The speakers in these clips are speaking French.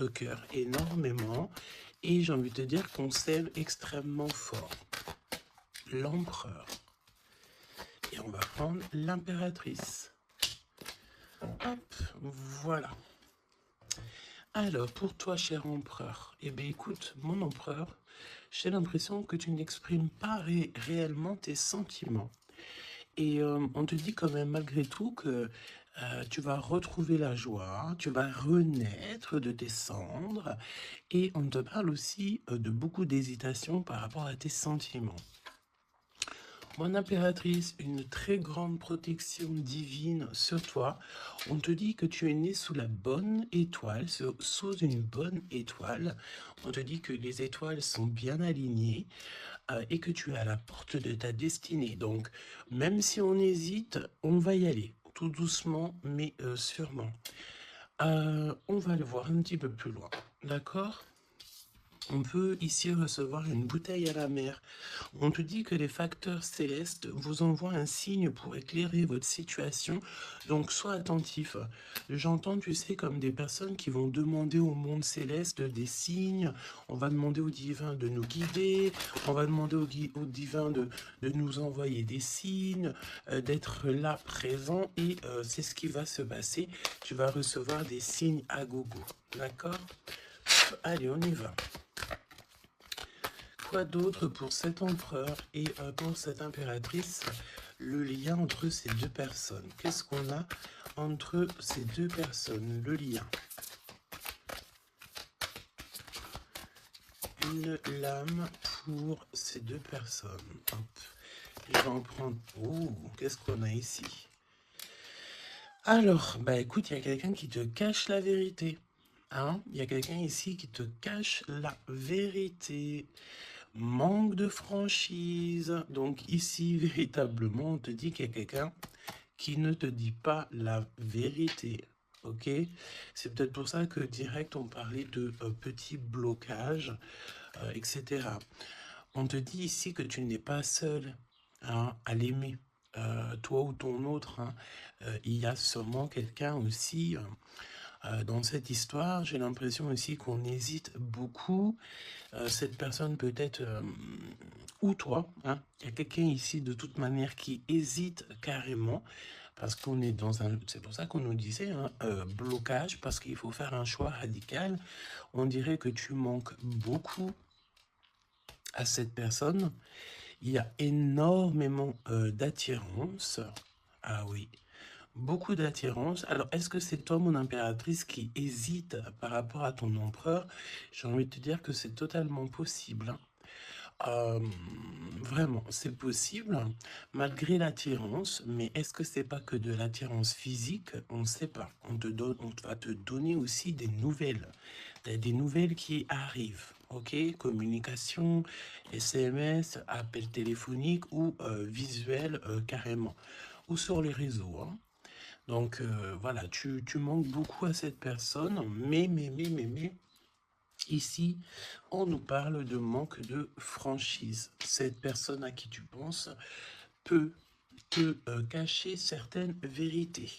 votre cœur énormément et j'ai envie de te dire qu'on s'aime extrêmement fort. L'empereur. Et on va prendre l'impératrice. Hop, voilà. Alors, pour toi, cher empereur, eh bien, écoute, mon empereur, j'ai l'impression que tu n'exprimes pas réellement tes sentiments. Et on te dit quand même malgré tout que tu vas retrouver la joie, tu vas renaître de tes cendres, et on te parle aussi de beaucoup d'hésitation par rapport à tes sentiments. Mon impératrice, une très grande protection divine sur toi. On te dit que tu es né sous la bonne étoile, sous une bonne étoile. On te dit que les étoiles sont bien alignées et que tu es à la porte de ta destinée. Donc, même si on hésite, on va y aller, tout doucement, mais sûrement. On va le voir un petit peu plus loin, d'accord? On peut ici recevoir une bouteille à la mer. On te dit que les facteurs célestes vous envoient un signe pour éclairer votre situation. Donc, sois attentif. J'entends, tu sais, comme des personnes qui vont demander au monde céleste des signes. On va demander au divin de nous guider. On va demander au divin de nous envoyer des signes, d'être là, présent. Et c'est ce qui va se passer. Tu vas recevoir des signes à gogo. D'accord? Allez, on y va. Quoi d'autre pour cet empereur et pour cette impératrice, le lien entre ces deux personnes? Qu'est-ce qu'on a entre ces deux personnes? Le lien. Une lame pour ces deux personnes. Hop. Je vais en prendre... Oh, qu'est-ce qu'on a ici? Alors, bah écoute, il y a quelqu'un qui te cache la vérité. Hein? Il y a quelqu'un ici qui te cache la vérité. Manque de franchise. Donc ici, véritablement, on te dit qu'il y a quelqu'un qui ne te dit pas la vérité. Ok? C'est peut-être pour ça que direct, on parlait de petits blocages, etc. On te dit ici que tu n'es pas seul hein, à l'aimer. Toi ou ton autre, hein, il y a sûrement quelqu'un aussi... dans cette histoire, j'ai l'impression aussi qu'on hésite beaucoup. Cette personne peut être, ou toi, hein, il y a quelqu'un ici de toute manière qui hésite carrément, parce qu'on est dans un... C'est pour ça qu'on nous disait, hein, blocage, parce qu'il faut faire un choix radical. On dirait que tu manques beaucoup à cette personne. Il y a énormément d'attirance. Ah oui. Beaucoup d'attirance. Alors, est-ce que c'est toi, mon impératrice, qui hésite par rapport à ton empereur? J'ai envie de te dire que c'est totalement possible. Hein. Vraiment, c'est possible, malgré l'attirance, mais est-ce que c'est pas que de l'attirance physique? On ne sait pas. On va te donner aussi des nouvelles qui arrivent. Ok, communication, SMS, appel téléphonique ou visuel carrément, ou sur les réseaux. Hein. Donc voilà, tu manques beaucoup à cette personne, mais, ici, on nous parle de manque de franchise. Cette personne à qui tu penses peut te cacher certaines vérités.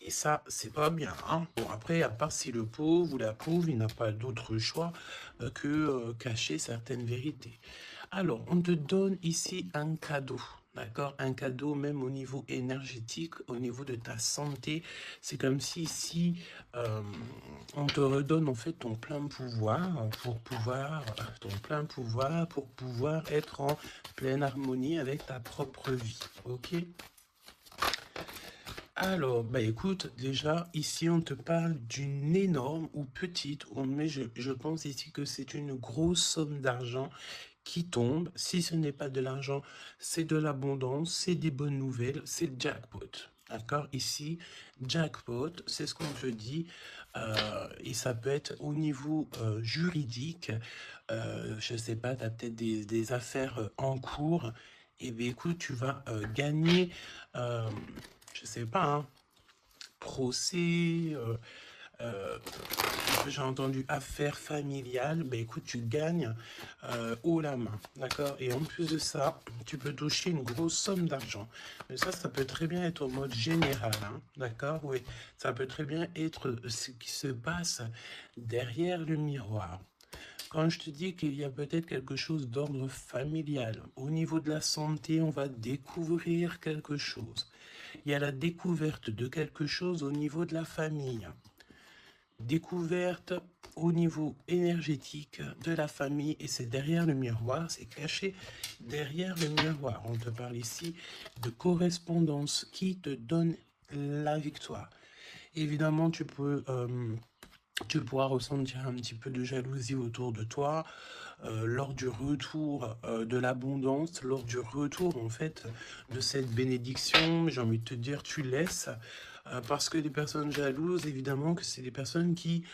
Et ça, c'est pas bien. Hein. Bon, après, à part si le pauvre ou la pauvre, il n'a pas d'autre choix que cacher certaines vérités. Alors, on te donne ici un cadeau. D'accord? Un cadeau même au niveau énergétique, au niveau de ta santé. C'est comme si ici, on te redonne en fait ton plein pouvoir pour pouvoir, être en pleine harmonie avec ta propre vie. Ok? Alors, bah écoute, déjà, ici, on te parle d'une énorme ou petite, mais je pense ici que c'est une grosse somme d'argent qui tombe. Si ce n'est pas de l'argent, c'est de l'abondance, c'est des bonnes nouvelles, c'est le jackpot. D'accord? Ici, jackpot, c'est ce qu'on te dit. Et ça peut être au niveau juridique. Je ne sais pas, tu as peut-être des affaires en cours. Et bien écoute, tu vas gagner, je ne sais pas, hein, procès, j'ai entendu affaires familiales, ben écoute, tu gagnes haut la main, d'accord? Et en plus de ça, tu peux toucher une grosse somme d'argent. Mais ça peut très bien être au mode général, hein, d'accord? Oui, ça peut très bien être ce qui se passe derrière le miroir. Quand je te dis qu'il y a peut-être quelque chose d'ordre familial, au niveau de la santé, on va découvrir quelque chose. Il y a la découverte de quelque chose au niveau de la famille. Découverte au niveau énergétique de la famille, et c'est derrière le miroir, c'est caché derrière le miroir. On te parle ici de correspondance qui te donne la victoire. Évidemment, tu pourras ressentir un petit peu de jalousie autour de toi lors du retour de l'abondance, lors du retour en fait de cette bénédiction. J'ai envie de te dire, tu laisses parce que les personnes jalouses, évidemment que c'est des personnes qui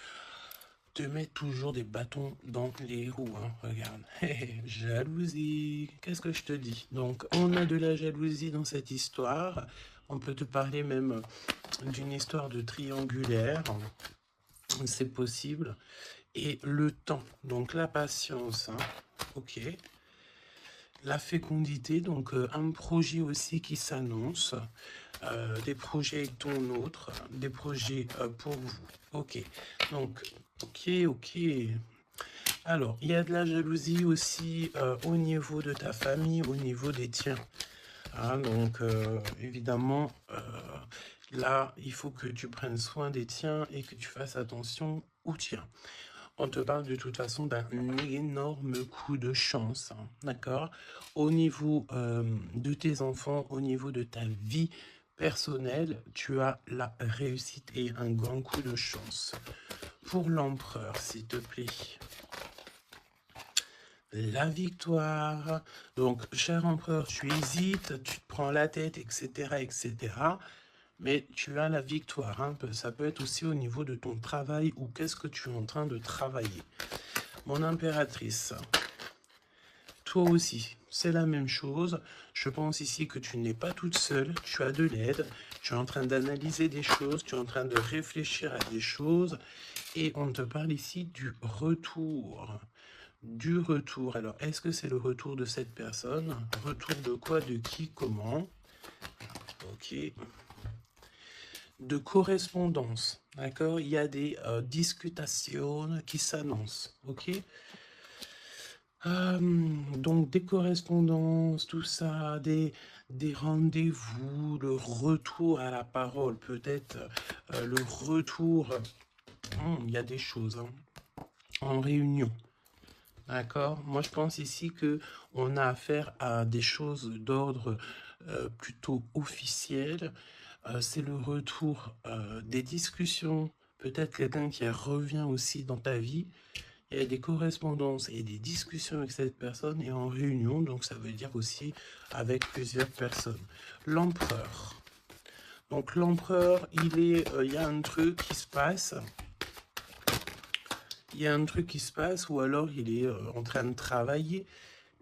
te mettent toujours des bâtons dans les roues, hein. Regarde, jalousie, qu'est-ce que je te dis? Donc on a de la jalousie dans cette histoire. On peut te parler même d'une histoire de triangulaire, c'est possible. Et le temps, donc la patience, hein. Ok. La fécondité, donc un projet aussi qui s'annonce, des projets avec ton autre, des projets pour vous. Ok, donc, ok. Alors, il y a de la jalousie aussi au niveau de ta famille, au niveau des tiens. Hein, donc, évidemment, là, il faut que tu prennes soin des tiens et que tu fasses attention aux tiens. On te parle de toute façon d'un énorme coup de chance, hein, d'accord? Au niveau de tes enfants, au niveau de ta vie personnelle, tu as la réussite et un grand coup de chance. Pour l'empereur, s'il te plaît. La victoire. Donc, cher empereur, tu hésites, tu te prends la tête, etc., etc. Mais tu as la victoire, hein. Ça peut être aussi au niveau de ton travail ou qu'est-ce que tu es en train de travailler. Mon impératrice, toi aussi, c'est la même chose. Je pense ici que tu n'es pas toute seule, tu as de l'aide, tu es en train d'analyser des choses, tu es en train de réfléchir à des choses, et on te parle ici du retour. Du retour. Alors, est-ce que c'est le retour de cette personne? Retour de quoi? De qui? Comment? Ok. De correspondance, d'accord? Il y a des discutations qui s'annoncent, ok? Donc des correspondances, tout ça, des rendez-vous, le retour à la parole, peut-être le retour, il y a des choses, hein, en réunion, d'accord? Moi je pense ici que on a affaire à des choses d'ordre plutôt officiel. C'est le retour des discussions, peut-être quelqu'un qui revient aussi dans ta vie. Il y a des correspondances et des discussions avec cette personne et en réunion, donc ça veut dire aussi avec plusieurs personnes. L'empereur. Donc l'empereur, il y a un truc qui se passe. Il y a un truc qui se passe ou alors il est en train de travailler.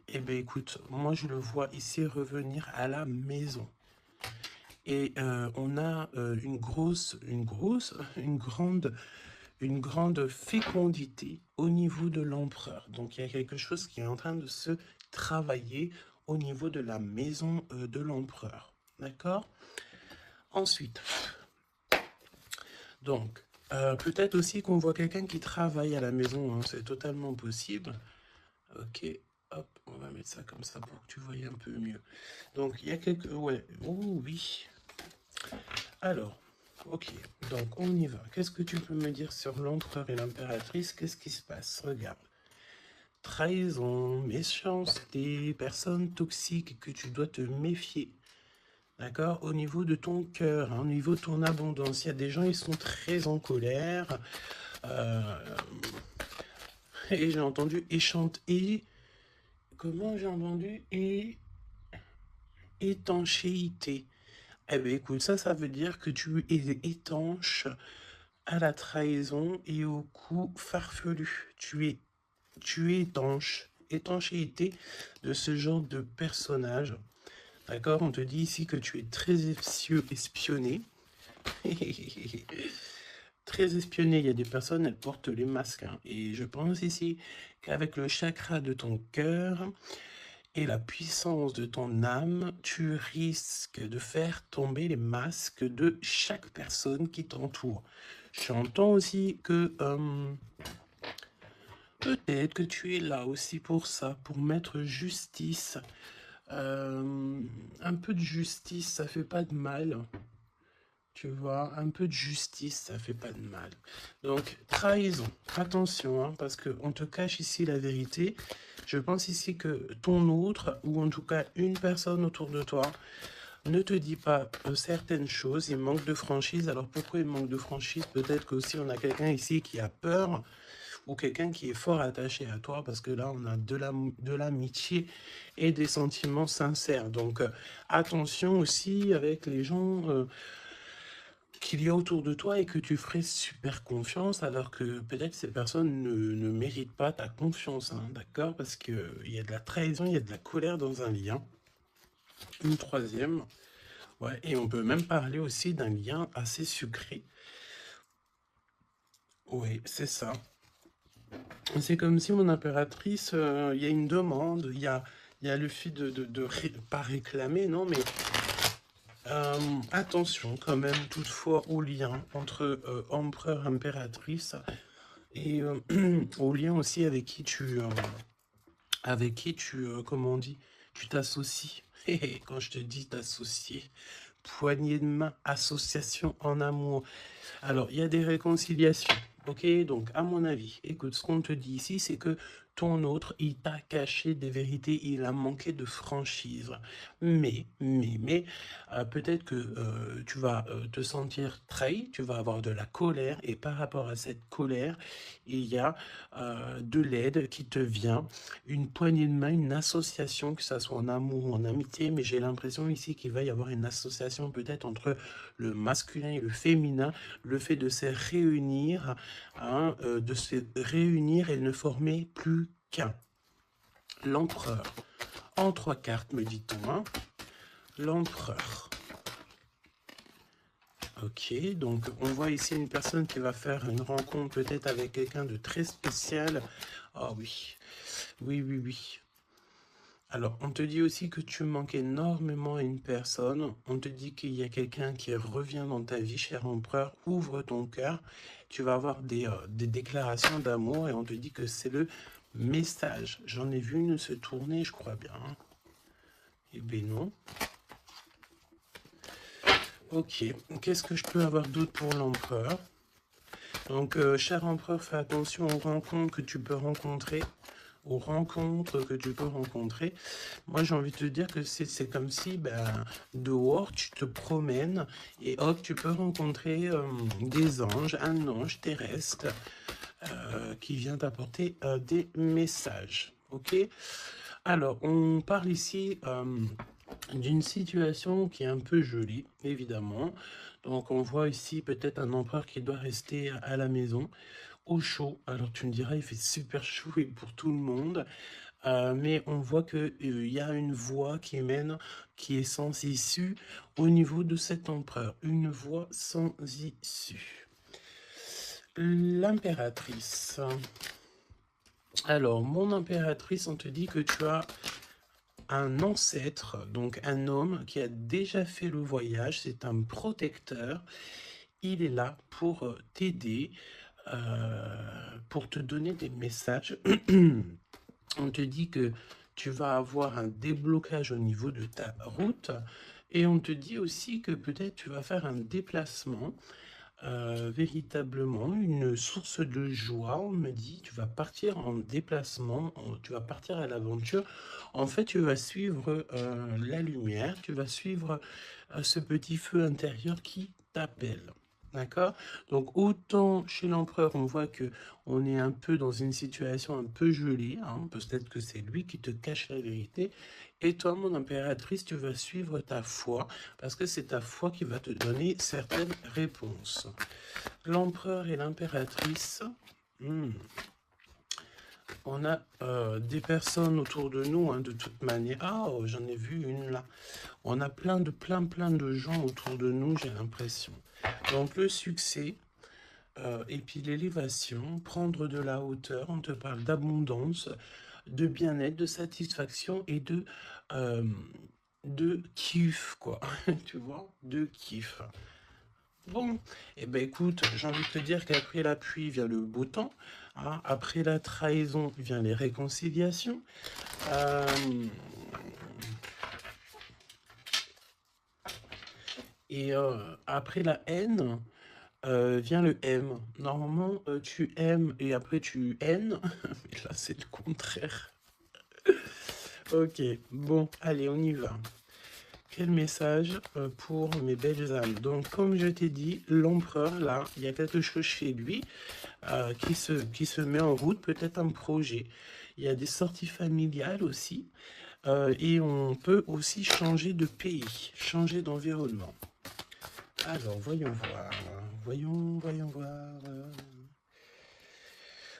Eh bien écoute, moi je le vois ici revenir à la maison. Et on a une grande fécondité au niveau de l'empereur. Donc il y a quelque chose qui est en train de se travailler au niveau de la maison de l'empereur. D'accord? Ensuite, donc, peut-être aussi qu'on voit quelqu'un qui travaille à la maison, hein, c'est totalement possible. Ok, hop, on va mettre ça comme ça pour que tu voyes un peu mieux. Donc, il y a quelques... Ouais, oh oui. Alors, ok, donc on y va. Qu'est-ce que tu peux me dire sur l'empereur et l'impératrice? Qu'est-ce qui se passe? Regarde. Trahison, méchanceté, personnes toxiques que tu dois te méfier. D'accord? Au niveau de ton cœur, hein, au niveau de ton abondance, il y a des gens, ils sont très en colère. Et j'ai entendu et comment j'ai entendu étanchéité. Eh bien, écoute, ça veut dire que tu es étanche à la trahison et au coup farfelu. Tu es étanche. Étanchéité de ce genre de personnage. D'accord? On te dit ici que tu es très espionné. très espionné. Il y a des personnes, elles portent les masques, hein. Et je pense ici qu'avec le chakra de ton cœur et la puissance de ton âme, tu risques de faire tomber les masques de chaque personne qui t'entoure. J'entends aussi que peut-être que tu es là aussi pour ça, pour mettre justice. Un peu de justice, ça fait pas de mal. Tu vois, un peu de justice, ça fait pas de mal. Donc, trahison, attention, hein, parce qu'on te cache ici la vérité. Je pense ici que ton autre, ou en tout cas une personne autour de toi, ne te dit pas certaines choses. Il manque de franchise. Alors, pourquoi il manque de franchise? Peut-être qu'aussi on a quelqu'un ici qui a peur, ou quelqu'un qui est fort attaché à toi, parce que là, on a de l'amitié et des sentiments sincères. Donc, attention aussi avec les gens qu'il y a autour de toi et que tu ferais super confiance, alors que peut-être ces personnes ne méritent pas ta confiance, hein, d'accord? Parce qu'il y a de la trahison, il y a de la colère dans un lien. Une troisième, ouais, et on peut même parler aussi d'un lien assez sucré. Oui, c'est ça. C'est comme si mon impératrice, il y a une demande, il y a le fait pas réclamer, non, mais attention quand même toutefois au lien entre empereur, impératrice et au lien aussi avec qui tu, comment on dit, tu t'associes. Quand je te dis t'associer, poignée de main, association en amour. Alors, il y a des réconciliations, ok? Donc, à mon avis, écoute, ce qu'on te dit ici, c'est que ton autre, il t'a caché des vérités, il a manqué de franchise. Mais, peut-être que tu vas te sentir trahi, tu vas avoir de la colère, et par rapport à cette colère, il y a de l'aide qui te vient, une poignée de main, une association, que ça soit en amour ou en amitié, mais j'ai l'impression ici qu'il va y avoir une association peut-être entre le masculin et le féminin, le fait de se réunir, hein, et ne former plus qu'un. L'empereur. En 3 cartes, me dit-on, hein. L'empereur. Ok, donc on voit ici une personne qui va faire une rencontre peut-être avec quelqu'un de très spécial. Ah oui, oui, oui, oui. Alors, on te dit aussi que tu manques énormément à une personne. On te dit qu'il y a quelqu'un qui revient dans ta vie, cher empereur. Ouvre ton cœur. Tu vas avoir des déclarations d'amour et on te dit que c'est le message. J'en ai vu une se tourner, je crois bien, hein. Eh bien non. Ok, qu'est-ce que je peux avoir d'autre pour l'empereur? Donc, cher empereur, fais attention aux rencontres que tu peux rencontrer. Aux rencontres que tu peux rencontrer. Moi, j'ai envie de te dire que c'est comme si, ben, dehors, tu te promènes et hop, tu peux rencontrer des anges, un ange terrestre qui vient t'apporter des messages. Ok? Alors, on parle ici d'une situation qui est un peu jolie, évidemment. Donc, on voit ici peut-être un empereur qui doit rester à la maison, au chaud. Alors, tu me diras, il fait super chaud et pour tout le monde. Mais on voit que il y a une voie qui mène, qui est sans issue au niveau de cet empereur. Une voie sans issue. L'impératrice. Alors, mon impératrice, on te dit que tu as un ancêtre, donc un homme qui a déjà fait le voyage, c'est un protecteur. Il est là pour t'aider, pour te donner des messages. On te dit que tu vas avoir un déblocage au niveau de ta route et on te dit aussi que peut-être tu vas faire un déplacement, véritablement une source de joie. On me dit tu vas partir en déplacement, tu vas partir à l'aventure. En fait, tu vas suivre la lumière, tu vas suivre ce petit feu intérieur qui t'appelle. D'accord? Donc autant chez l'empereur, on voit que on est un peu dans une situation un peu gelée, hein, peut-être que c'est lui qui te cache la vérité. Et toi, mon impératrice, tu vas suivre ta foi, parce que c'est ta foi qui va te donner certaines réponses. L'empereur et l'impératrice, on a des personnes autour de nous, hein, de toute manière. Ah, oh, j'en ai vu une là. On a plein de gens autour de nous, j'ai l'impression. Donc le succès, Et puis l'élévation, prendre de la hauteur, on te parle d'abondance, de bien-être, de satisfaction et euh, de kiff, quoi. Tu vois, de kiff. Bon, eh ben écoute, j'ai envie de te dire qu'après la pluie vient le beau temps, hein. Après la trahison vient les réconciliations. Euh, et après la haine vient le M. Normalement, tu aimes et après tu haines. Mais là, c'est le contraire. Ok, bon, allez, on y va. Quel message pour mes belles âmes. Donc, comme je t'ai dit, l'empereur, là, il y a quelque chose chez lui qui se met en route, peut-être un projet. Il y a des sorties familiales aussi. Et on peut aussi changer de pays, changer d'environnement. Alors, voyons voir. Voyons voir.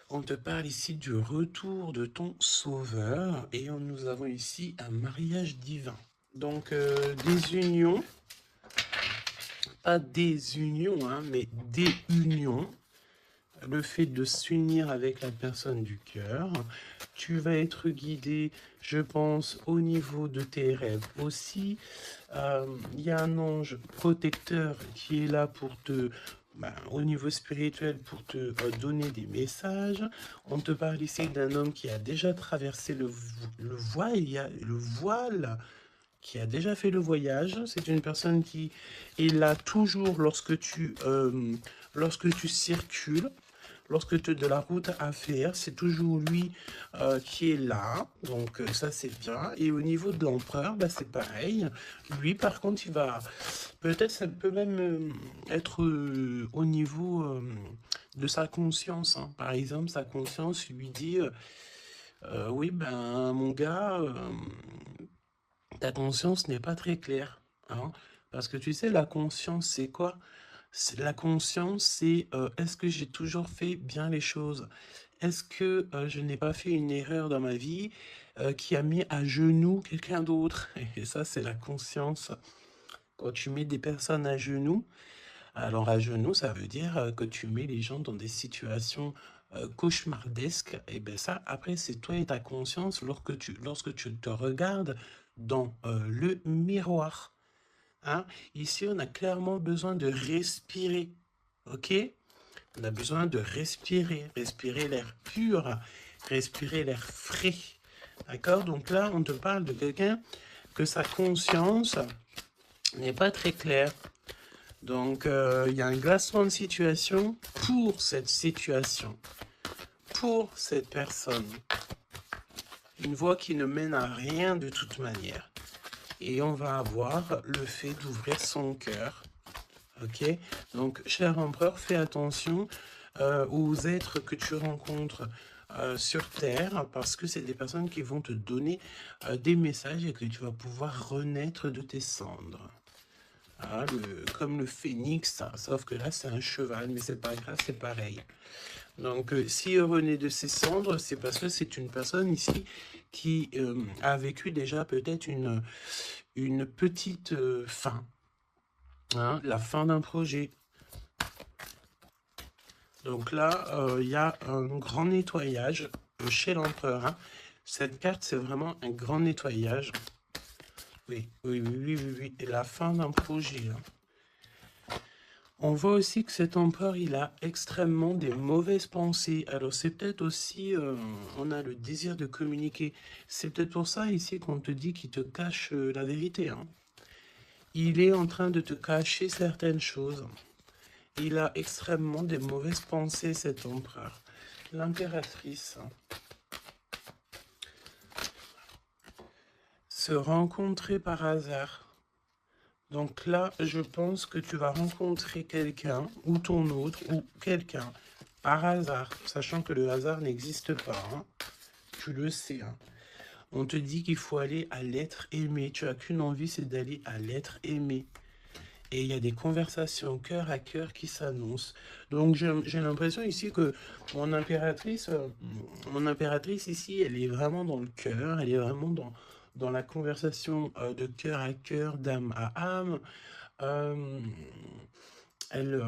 On te parle ici du retour de ton sauveur et nous avons ici un mariage divin. Donc, des unions, pas des unions, hein, mais des unions. Le fait de s'unir avec la personne du cœur. Tu vas être guidé, je pense, au niveau de tes rêves aussi. Il y a un ange protecteur qui est là pour te, au niveau spirituel, pour te donner des messages. On te parle ici d'un homme qui a déjà traversé le voile, il y a le voile, qui a déjà fait le voyage. C'est une personne qui est là toujours lorsque tu circules. Lorsque tu as de la route à faire, c'est toujours lui qui est là. Donc ça, c'est bien. Et au niveau de l'empereur, bah, c'est pareil. Lui, par contre, il va... Peut-être ça peut même être au niveau de sa conscience, hein. Par exemple, sa conscience lui dit, oui, ben, mon gars, ta conscience n'est pas très claire, hein. Parce que tu sais, la conscience, c'est quoi? La conscience, c'est est-ce que j'ai toujours fait bien les choses? Est-ce que je n'ai pas fait une erreur dans ma vie qui a mis à genoux quelqu'un d'autre? Et ça, c'est la conscience. Quand tu mets des personnes à genoux, alors à genoux, ça veut dire que tu mets les gens dans des situations cauchemardesques. Et bien ça, après, c'est toi et ta conscience lorsque tu te regardes dans le miroir, hein. Ici, on a clairement besoin de respirer, ok? On a besoin de respirer l'air pur, respirer l'air frais, d'accord? Donc là, on te parle de quelqu'un que sa conscience n'est pas très claire. Donc, il y a un glacement de situation pour cette situation, pour cette personne. Une voie qui ne mène à rien de toute manière. Et on va avoir le fait d'ouvrir son cœur. Ok? Donc, cher empereur, fais attention aux êtres que tu rencontres sur Terre, parce que c'est des personnes qui vont te donner des messages et que tu vas pouvoir renaître de tes cendres. Ah, comme le phénix, hein, sauf que là c'est un cheval, mais c'est pas grave, c'est pareil. Donc, s'il renaît de ses cendres, c'est parce que c'est une personne ici qui a vécu déjà peut-être une petite fin, hein, la fin d'un projet. Donc là, il y a un grand nettoyage chez l'empereur, hein. Cette carte, c'est vraiment un grand nettoyage. Oui, oui, oui, oui, oui, oui. Et la fin d'un projet, hein. On voit aussi que cet empereur, il a extrêmement des mauvaises pensées. Alors c'est peut-être aussi, on a le désir de communiquer. C'est peut-être pour ça ici qu'on te dit qu'il te cache la vérité, hein. Il est en train de te cacher certaines choses. Il a extrêmement des mauvaises pensées, cet empereur. L'impératrice. Se rencontrer par hasard. Donc là, je pense que tu vas rencontrer quelqu'un, ou ton autre, ou quelqu'un, par hasard, sachant que le hasard n'existe pas, hein. Tu le sais, hein. On te dit qu'il faut aller à l'être aimé. Tu n'as qu'une envie, c'est d'aller à l'être aimé. Et il y a des conversations cœur à cœur qui s'annoncent. Donc j'ai l'impression ici que mon impératrice ici, elle est vraiment dans le cœur, elle est vraiment dans la conversation de cœur à cœur, d'âme à âme. Euh, Elle,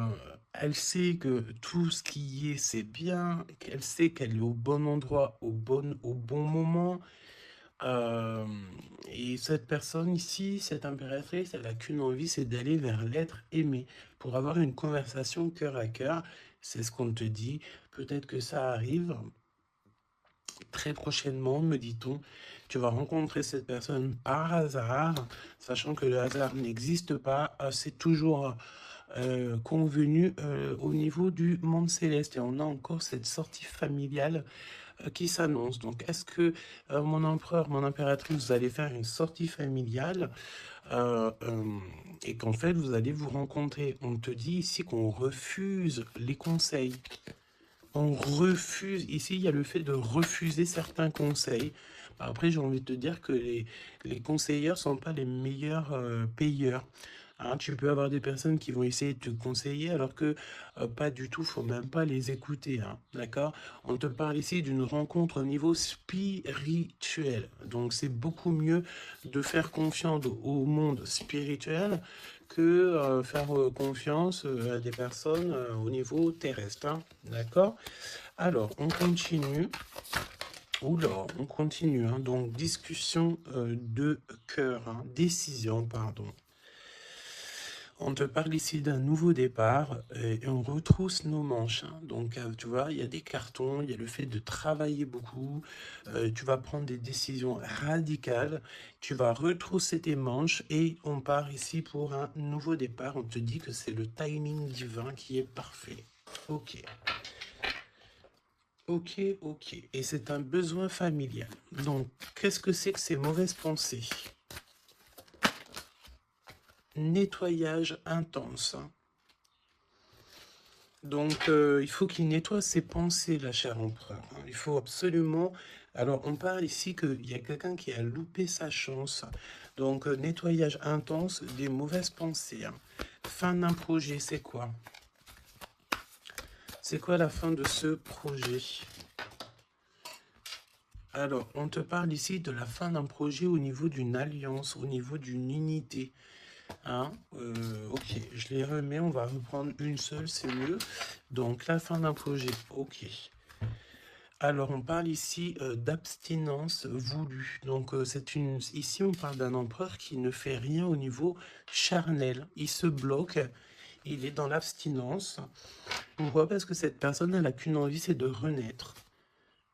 elle sait que tout ce qui est, c'est bien, qu'elle sait qu'elle est au bon endroit, au bon moment. Euh, et cette personne ici, cette impératrice, elle n'a qu'une envie, c'est d'aller vers l'être aimé, pour avoir une conversation cœur à cœur. C'est ce qu'on te dit. Peut-être que ça arrive très prochainement, me dit-on. Tu vas rencontrer cette personne par hasard, sachant que le hasard n'existe pas. C'est toujours convenu au niveau du monde céleste. Et on a encore cette sortie familiale qui s'annonce. Donc, est-ce que mon empereur, mon impératrice, vous allez faire une sortie familiale euh, euh, et qu'en fait, vous allez vous rencontrer? On te dit ici qu'on refuse les conseils. On refuse. Ici, il y a le fait de refuser certains conseils. Après, j'ai envie de te dire que les conseilleurs sont pas les meilleurs payeurs. Hein, tu peux avoir des personnes qui vont essayer de te conseiller alors que pas du tout, faut même pas les écouter. Hein, d'accord? On te parle ici d'une rencontre au niveau spirituel. Donc c'est beaucoup mieux de faire confiance au monde spirituel que faire confiance à des personnes au niveau terrestre. Hein, d'accord? Alors, on continue. Oula, on continue. Hein, donc, discussion de cœur, hein, décision, pardon. On te parle ici d'un nouveau départ et on retrousse nos manches. Hein. Donc, tu vois, il y a des cartons, il y a le fait de travailler beaucoup. Tu vas prendre des décisions radicales. Tu vas retrousser tes manches et on part ici pour un nouveau départ. On te dit que c'est le timing divin qui est parfait. Ok. Ok, ok. Et c'est un besoin familial. Donc, qu'est-ce que c'est que ces mauvaises pensées? Nettoyage intense. Hein. Donc, il faut qu'il nettoie ses pensées, la chère empereur. Hein. Il faut absolument... Alors, on parle ici qu'il y a quelqu'un qui a loupé sa chance. Donc, nettoyage intense des mauvaises pensées. Hein. Fin d'un projet, c'est quoi? C'est quoi la fin de ce projet? Alors, on te parle ici de la fin d'un projet au niveau d'une alliance, au niveau d'une unité. Hein, ok, je les remets, on va reprendre une seule, c'est mieux. Donc, la fin d'un projet, ok. Alors, on parle ici d'abstinence voulue. Donc, ici, on parle d'un empereur qui ne fait rien au niveau charnel. Il se bloque, il est dans l'abstinence. Pourquoi? Parce que cette personne, elle n'a qu'une envie, c'est de renaître.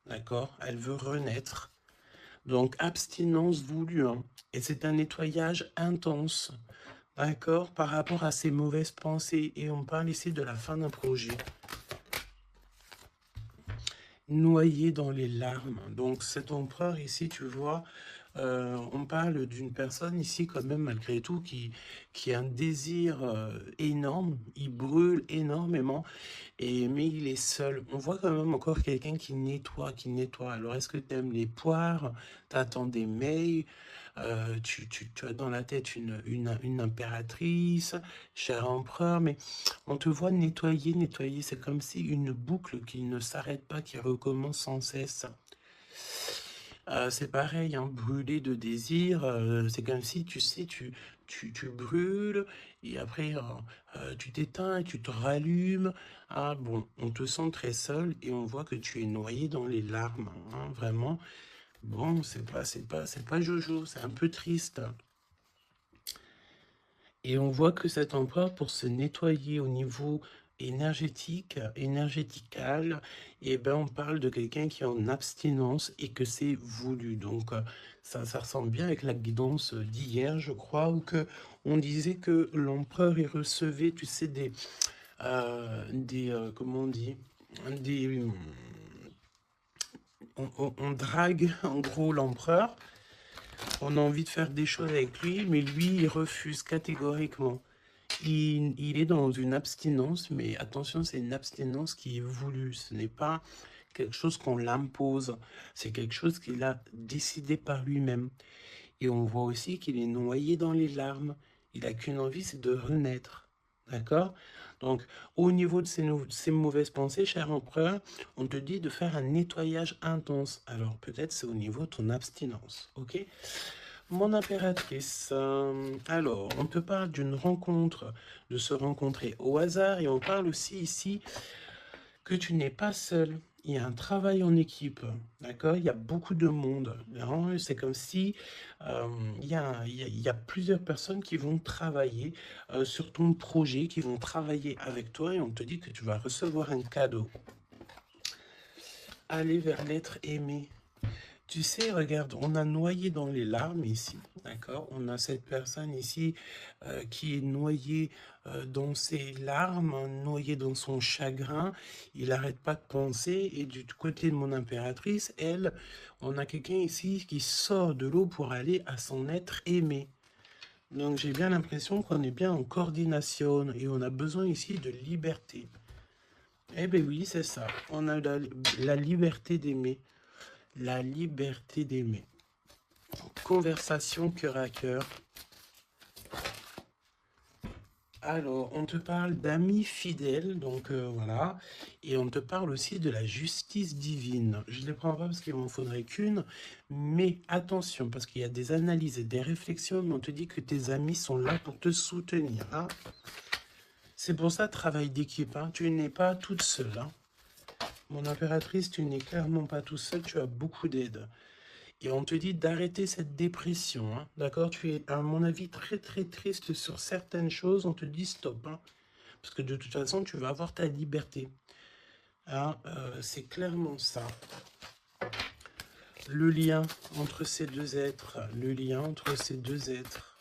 D'accord? Elle veut renaître. Donc, abstinence voulue. Hein. Et c'est un nettoyage intense. D'accord? Par rapport à ses mauvaises pensées. Et on parle ici de la fin d'un projet. Noyé dans les larmes. Donc, cet empereur ici, tu vois, on parle d'une personne ici quand même malgré tout qui a un désir énorme, il brûle énormément, mais il est seul. On voit quand même encore quelqu'un qui nettoie, qui nettoie. Alors est-ce que tu aimes les poires? T'attends des mails? Tu as dans la tête une impératrice, cher empereur, mais on te voit nettoyer, nettoyer. C'est comme si une boucle qui ne s'arrête pas, qui recommence sans cesse. C'est pareil, hein, brûler de désir, c'est comme si, tu sais, tu brûles et après, tu t'éteins et tu te rallumes. Ah bon, on te sent très seul et on voit que tu es noyé dans les larmes, hein, vraiment. Bon, c'est pas Jojo, c'est un peu triste. Et on voit que cet emploi, pour se nettoyer au niveau énergétique, énergétical, et ben on parle de quelqu'un qui est en abstinence et que c'est voulu. Donc ça ressemble bien avec la guidance d'hier, je crois, où que on disait que l'empereur il recevait, tu sais, comment on dit, des, on drague en gros l'empereur. On a envie de faire des choses avec lui, mais lui, il refuse catégoriquement. Il est dans une abstinence, mais attention, c'est une abstinence qui est voulue. Ce n'est pas quelque chose qu'on l'impose. C'est quelque chose qu'il a décidé par lui-même. Et on voit aussi qu'il est noyé dans les larmes. Il n'a qu'une envie, c'est de renaître. D'accord? Donc, au niveau de ces mauvaises pensées, cher empereur, on te dit de faire un nettoyage intense. Alors, peut-être c'est au niveau de ton abstinence. Ok? Mon impératrice, alors, on te parle d'une rencontre, de se rencontrer au hasard, et on parle aussi ici que tu n'es pas seul. Il y a un travail en équipe, d'accord? Il y a beaucoup de monde, hein. C'est comme si il y a plusieurs personnes qui vont travailler sur ton projet, qui vont travailler avec toi, et on te dit que tu vas recevoir un cadeau. Aller vers l'être aimé. Tu sais, regarde, on a noyé dans les larmes ici, d'accord? On a cette personne ici qui est noyée dans ses larmes, noyée dans son chagrin. Il n'arrête pas de penser. Et du côté de mon impératrice, elle, on a quelqu'un ici qui sort de l'eau pour aller à son être aimé. Donc j'ai bien l'impression qu'on est bien en coordination et on a besoin ici de liberté. Eh bien oui, c'est ça. On a la liberté d'aimer. La liberté d'aimer. Conversation cœur à cœur. Alors, on te parle d'amis fidèles, donc voilà. Et on te parle aussi de la justice divine. Je ne les prends pas parce qu'il m'en faudrait qu'une, mais attention, parce qu'il y a des analyses et des réflexions, mais on te dit que tes amis sont là pour te soutenir, hein. C'est pour ça, travail d'équipe, hein. Tu n'es pas toute seule, hein. Mon impératrice, tu n'es clairement pas toute seule, tu as beaucoup d'aide. Et on te dit d'arrêter cette dépression, hein, d'accord? Tu es, à mon avis, très très triste sur certaines choses. On te dit stop, hein, parce que de toute façon, tu vas avoir ta liberté. Hein, c'est clairement ça. Le lien entre ces deux êtres, le lien entre ces deux êtres.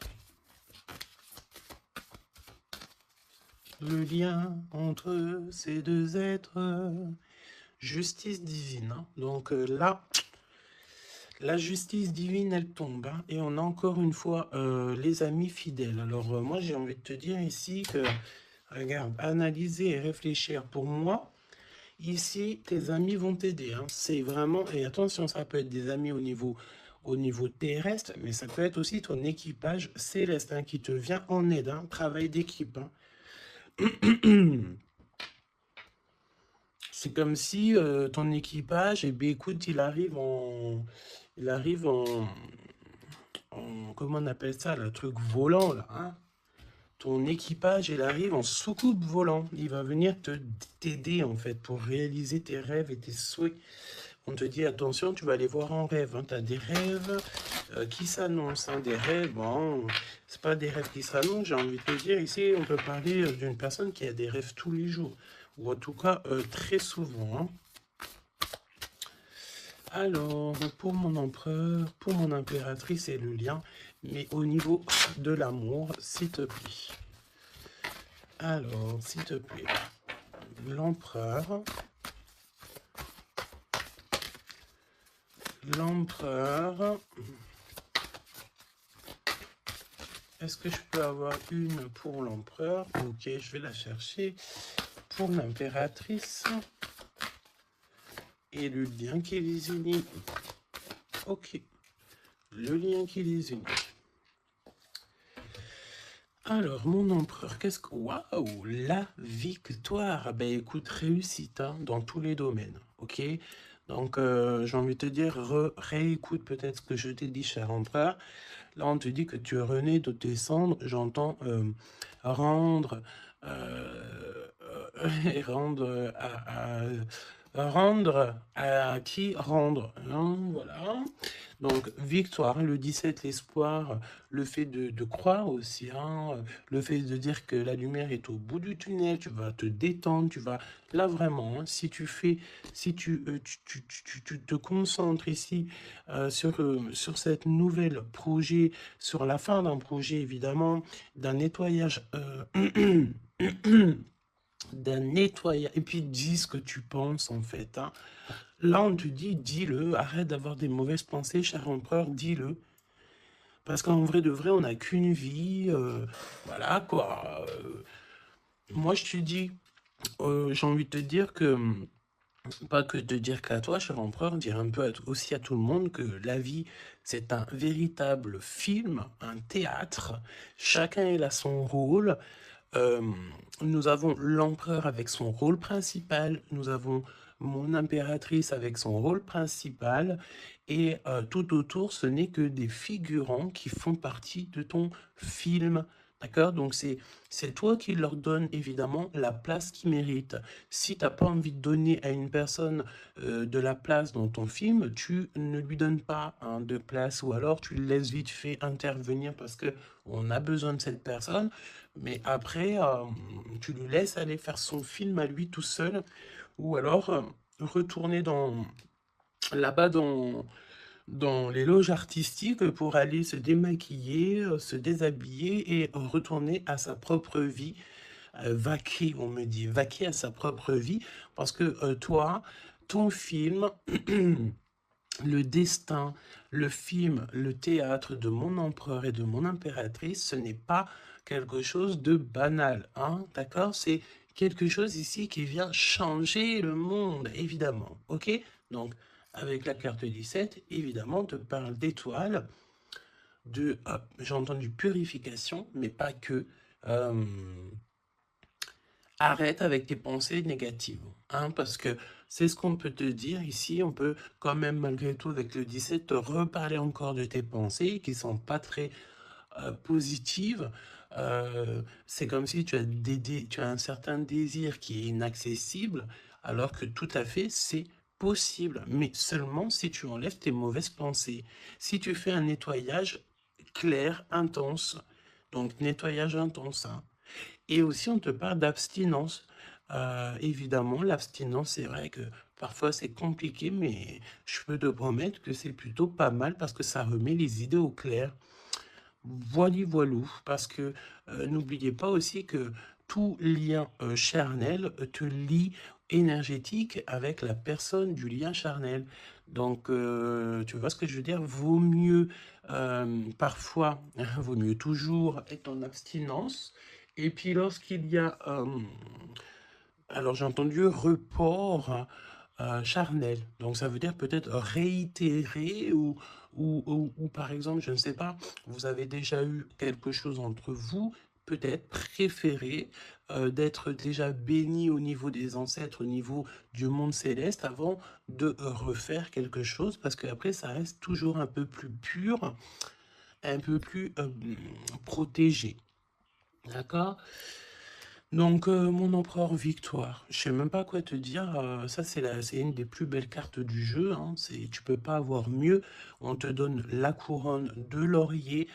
Le lien entre ces deux êtres. Justice divine, hein. Donc là... La justice divine, elle tombe, hein, et on a encore une fois les amis fidèles. Alors moi, j'ai envie de te dire ici que, regarde, analyser et réfléchir. Pour moi, ici, tes amis vont t'aider, hein. C'est vraiment, et attention, ça peut être des amis au niveau terrestre, mais ça peut être aussi ton équipage céleste, hein, qui te vient en aide, hein, travail d'équipe, hein. C'est comme si ton équipage, eh bien, écoute, il arrive comment on appelle ça, le truc volant, là, hein? Ton équipage, il arrive en soucoupe volant. Il va venir t'aider, en fait, pour réaliser tes rêves et tes souhaits. On te dit, attention, tu vas les voir en rêve, hein. Tu as des rêves qui s'annoncent, hein. Des rêves, bon, c'est pas des rêves qui s'annoncent, j'ai envie de te dire. Ici, on peut parler d'une personne qui a des rêves tous les jours, ou en tout cas, très souvent, hein. Alors, pour mon empereur, pour mon impératrice et le lien, mais au niveau de l'amour, s'il te plaît. Alors, s'il te plaît, l'empereur. L'empereur. Est-ce que je peux avoir une pour l'empereur? Ok, je vais la chercher. Pour l'impératrice. Et le lien qui les unit. Ok. Le lien qui les unit. Alors, mon empereur, qu'est-ce que... Waouh, la victoire. Ben écoute, réussite, hein, dans tous les domaines, ok? Donc, j'ai envie de te dire, réécoute peut-être ce que je t'ai dit, cher empereur. Là, on te dit que tu es rené de tes cendres, j'entends rendre... et rendre rendre à qui rendre, hein, voilà. Donc victoire, le 17, l'espoir, le fait de croire aussi, hein, le fait de dire que la lumière est au bout du tunnel, tu vas te détendre, tu vas là vraiment, hein, si tu te concentres ici sur cette nouvelle projet, sur la fin d'un projet évidemment, d'un nettoyage d'un nettoyage, et puis dis ce que tu penses en fait, hein. Là on te dit, dis-le, arrête d'avoir des mauvaises pensées, cher empereur, dis-le. Parce qu'en vrai de vrai, on n'a qu'une vie, voilà quoi. Moi je te dis, j'ai envie de te dire que, pas que de dire qu'à toi, cher empereur, dire un peu aussi à tout le monde que la vie, c'est un véritable film, un théâtre. Chacun il a son rôle. Nous avons l'empereur avec son rôle principal, nous avons mon impératrice avec son rôle principal et tout autour, ce n'est que des figurants qui font partie de ton film. D'accord? Donc c'est toi qui leur donne évidemment la place qu'ils méritent. Si tu n'as pas envie de donner à une personne de la place dans ton film, tu ne lui donnes pas hein, de place ou alors tu le laisses vite fait intervenir parce que on a besoin de cette personne, mais après tu le laisses aller faire son film à lui tout seul ou alors retourner là-bas dans les loges artistiques pour aller se démaquiller, se déshabiller et retourner à sa propre vie, vaquer, on me dit, vaquer à sa propre vie, parce que toi, ton film, le destin, le film, le théâtre de mon empereur et de mon impératrice, ce n'est pas quelque chose de banal, hein, d'accord? C'est quelque chose ici qui vient changer le monde, évidemment, ok? Donc, avec la carte 17, évidemment, on te parle d'étoiles, j'ai entendu purification, mais pas que. Arrête avec tes pensées négatives, hein, parce que c'est ce qu'on peut te dire ici. On peut quand même, malgré tout, avec le 17, te reparler encore de tes pensées qui sont pas très positives. C'est comme si tu as un certain désir qui est inaccessible, alors que tout à fait, c'est possible, mais seulement si tu enlèves tes mauvaises pensées. Si tu fais un nettoyage clair, intense, donc nettoyage intense, hein. Et aussi, on te parle d'abstinence. Évidemment, l'abstinence, c'est vrai que parfois c'est compliqué, mais je peux te promettre que c'est plutôt pas mal parce que ça remet les idées au clair. Voilou, parce que n'oubliez pas aussi que tout lien charnel te lie énergétique avec la personne du lien charnel. Donc, tu vois ce que je veux dire? Vaut mieux parfois, vaut mieux toujours être en abstinence. Et puis lorsqu'il y a, alors j'ai entendu report charnel. Donc ça veut dire peut-être réitérer ou par exemple, je ne sais pas, vous avez déjà eu quelque chose entre vous, peut-être préféré d'être déjà béni au niveau des ancêtres, au niveau du monde céleste avant de refaire quelque chose parce qu'après ça reste toujours un peu plus pur, un peu plus protégé. D'accord? Donc, mon empereur victoire, je sais même pas quoi te dire, ça c'est une des plus belles cartes du jeu, hein, tu peux pas avoir mieux, on te donne la couronne de laurier,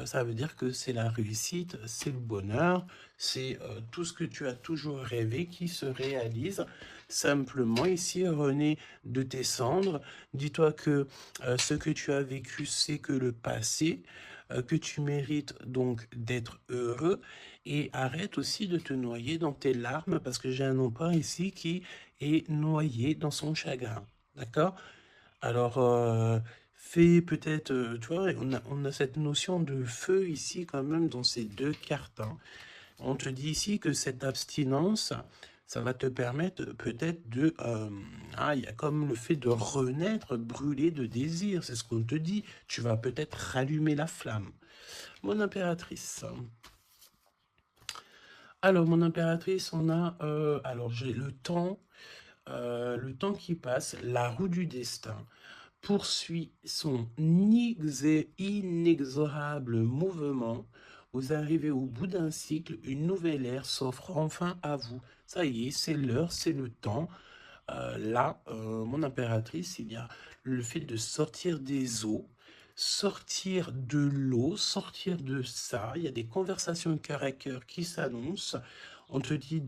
ça veut dire que c'est la réussite, c'est le bonheur, c'est tout ce que tu as toujours rêvé qui se réalise. Simplement ici, René, de tes cendres, dis-toi que ce que tu as vécu, c'est que le passé, que tu mérites donc d'être heureux et arrête aussi de te noyer dans tes larmes parce que j'ai un empereur ici qui est noyé dans son chagrin. D'accord? Alors, fais peut-être, tu vois, on a cette notion de feu ici quand même dans ces deux cartes, hein. On te dit ici que cette abstinence, ça va te permettre peut-être de... il y a comme le fait de renaître, brûler de désir, c'est ce qu'on te dit. Tu vas peut-être rallumer la flamme. Mon impératrice. Alors, mon impératrice, on a... alors, j'ai le temps qui passe, la roue du destin poursuit son inexorable mouvement. Vous arrivez au bout d'un cycle, une nouvelle ère s'offre enfin à vous. Ça y est, c'est l'heure, c'est le temps. Là, mon impératrice, il y a le fait de sortir des eaux, sortir de l'eau, sortir de ça. Il y a des conversations cœur à cœur qui s'annoncent. On te dit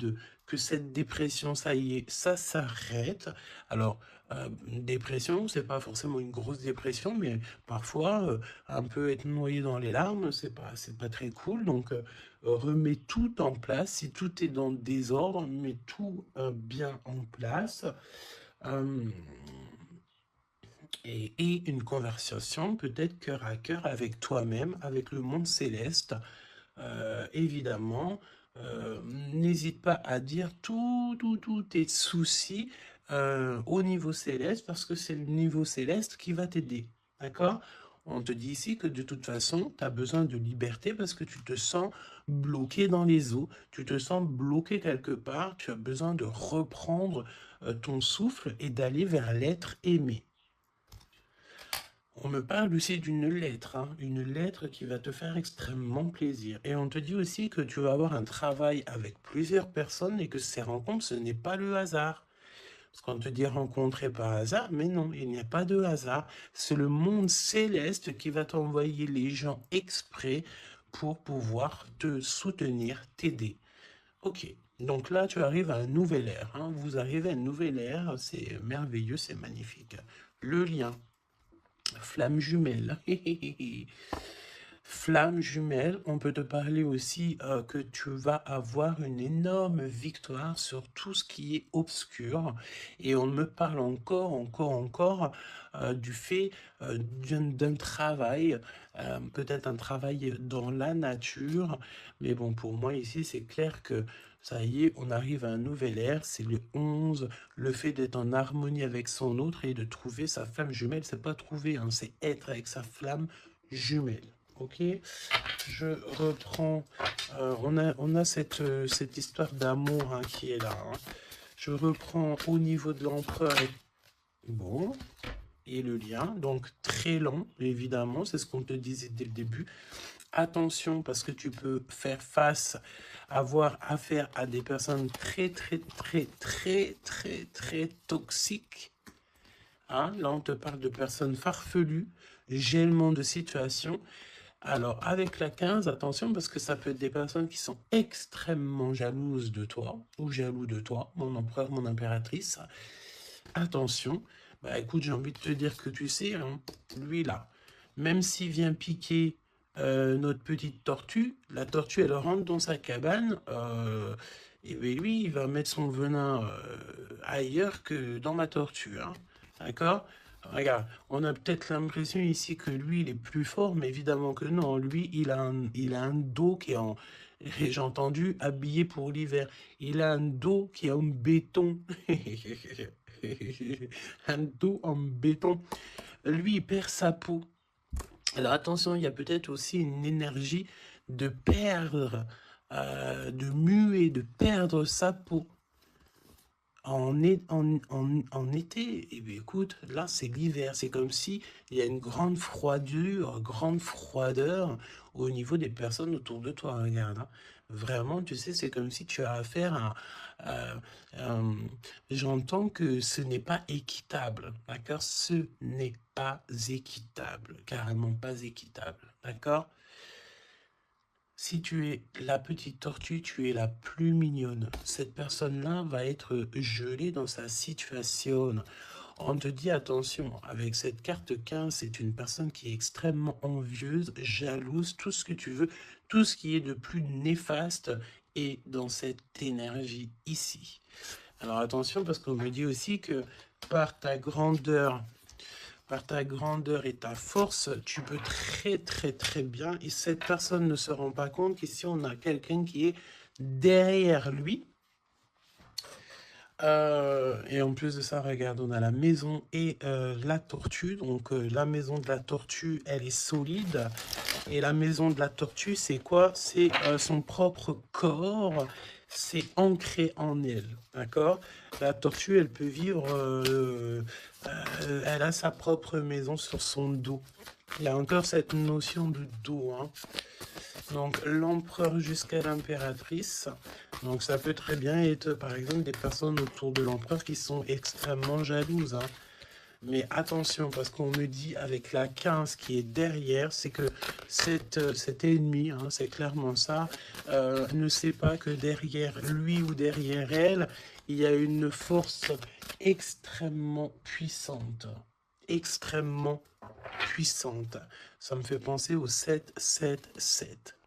que cette dépression, ça y est, ça s'arrête. Alors, dépression, c'est pas forcément une grosse dépression, mais parfois, un peu être noyé dans les larmes, c'est pas très cool. Donc, remets tout en place. Si tout est dans le désordre, mets tout bien en place. Euh, et une conversation peut-être cœur à cœur avec toi-même, avec le monde céleste. Évidemment, n'hésite pas à dire tous tes soucis au niveau céleste parce que c'est le niveau céleste qui va t'aider. D'accord? On te dit ici que de toute façon, tu as besoin de liberté parce que tu te sens bloqué dans les eaux, tu te sens bloqué quelque part, tu as besoin de reprendre ton souffle et d'aller vers l'être aimé. On me parle aussi d'une lettre, hein, une lettre qui va te faire extrêmement plaisir. Et on te dit aussi que tu vas avoir un travail avec plusieurs personnes et que ces rencontres, ce n'est pas le hasard. Parce qu'on te dit rencontrer par hasard, mais non, il n'y a pas de hasard. C'est le monde céleste qui va t'envoyer les gens exprès pour pouvoir te soutenir, t'aider. Ok, donc là, tu arrives à un nouvel ère, hein. Vous arrivez à une nouvelle ère, c'est merveilleux, c'est magnifique. Le lien. Flamme jumelle. Flamme jumelle, on peut te parler aussi que tu vas avoir une énorme victoire sur tout ce qui est obscur. Et on me parle encore du fait d'un travail, peut-être un travail dans la nature. Mais bon, pour moi ici, c'est clair que ça y est, on arrive à un nouvel ère, c'est le 11, le fait d'être en harmonie avec son autre et de trouver sa flamme jumelle, c'est pas trouver, hein, c'est être avec sa flamme jumelle. Ok, je reprends, on a cette histoire d'amour hein, qui est là. Hein. Je reprends au niveau de l'empereur, bon, et le lien, donc très long, évidemment, c'est ce qu'on te disait dès le début. Attention, parce que tu peux faire face, avoir affaire à des personnes très toxiques. Hein, là, on te parle de personnes farfelues, gèlement de situation. Alors, avec la 15, attention, parce que ça peut être des personnes qui sont extrêmement jalouses de toi, ou jaloux de toi, mon empereur, mon impératrice. Attention, bah écoute, j'ai envie de te dire que tu sais, hein, lui là, même s'il vient piquer notre petite tortue, la tortue, elle rentre dans sa cabane, et bien lui, il va mettre son venin ailleurs que dans ma tortue, hein, d'accord? Regarde, on a peut-être l'impression ici que lui, il est plus fort, mais évidemment que non. Lui, il a un dos qui est en, j'ai entendu, habillé pour l'hiver. Il a un dos qui est en béton. Un dos en béton. Lui, il perd sa peau. Alors attention, il y a peut-être aussi une énergie de perdre, de muer, de perdre sa peau. En été, eh bien, écoute, là c'est l'hiver, c'est comme si il y a une grande froideur au niveau des personnes autour de toi, regarde. Hein. Vraiment, tu sais, c'est comme si tu as affaire j'entends que ce n'est pas équitable, d'accord? Ce n'est pas équitable, carrément pas équitable, d'accord? Si tu es la petite tortue, tu es la plus mignonne. Cette personne-là va être gelée dans sa situation. On te dit attention, avec cette carte 15, c'est une personne qui est extrêmement envieuse, jalouse, tout ce que tu veux, tout ce qui est de plus néfaste est dans cette énergie ici. Alors attention, parce qu'on me dit aussi que par ta grandeur et ta force, tu peux très bien, et cette personne ne se rend pas compte qu'ici on a quelqu'un qui est derrière lui. Et en plus de ça, regarde, on a la maison et la tortue. Donc la maison de la tortue, elle est solide. Et la maison de la tortue, c'est quoi? C'est son propre corps. C'est ancré en elle, d'accord? La tortue, elle peut vivre, elle a sa propre maison sur son dos. Il y a encore cette notion de dos, hein. Donc l'empereur jusqu'à l'impératrice. Donc ça peut très bien être par exemple des personnes autour de l'empereur qui sont extrêmement jalouses. Hein. Mais attention, parce qu'on me dit avec la 15 qui est derrière, c'est que cet ennemi, hein, c'est clairement ça, ne sait pas que derrière lui ou derrière elle, il y a une force extrêmement puissante. Extrêmement puissante. Ça me fait penser au 7-7-7.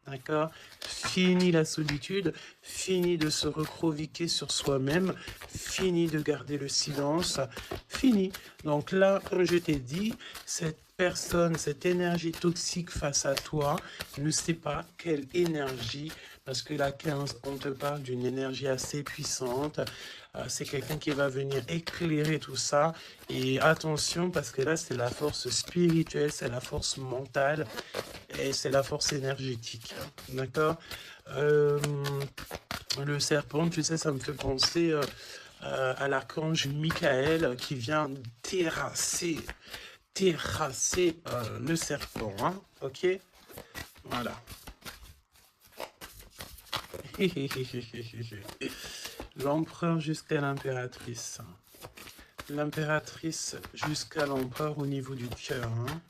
D'accord? Fini la solitude, fini de se recroqueviller sur soi-même, fini de garder le silence, fini. Donc là, comme je t'ai dit, cette personne, cette énergie toxique face à toi, ne sait pas quelle énergie, parce que la 15, on te parle d'une énergie assez puissante. C'est quelqu'un qui va venir éclairer tout ça. Et attention, parce que là, c'est la force spirituelle, c'est la force mentale et c'est la force énergétique. D'accord? Le serpent, tu sais, ça me fait penser à l'archange Michael qui vient terrasser le serpent. Hein? Ok? Voilà. L'empereur jusqu'à l'impératrice. L'impératrice jusqu'à l'empereur au niveau du cœur. Hein?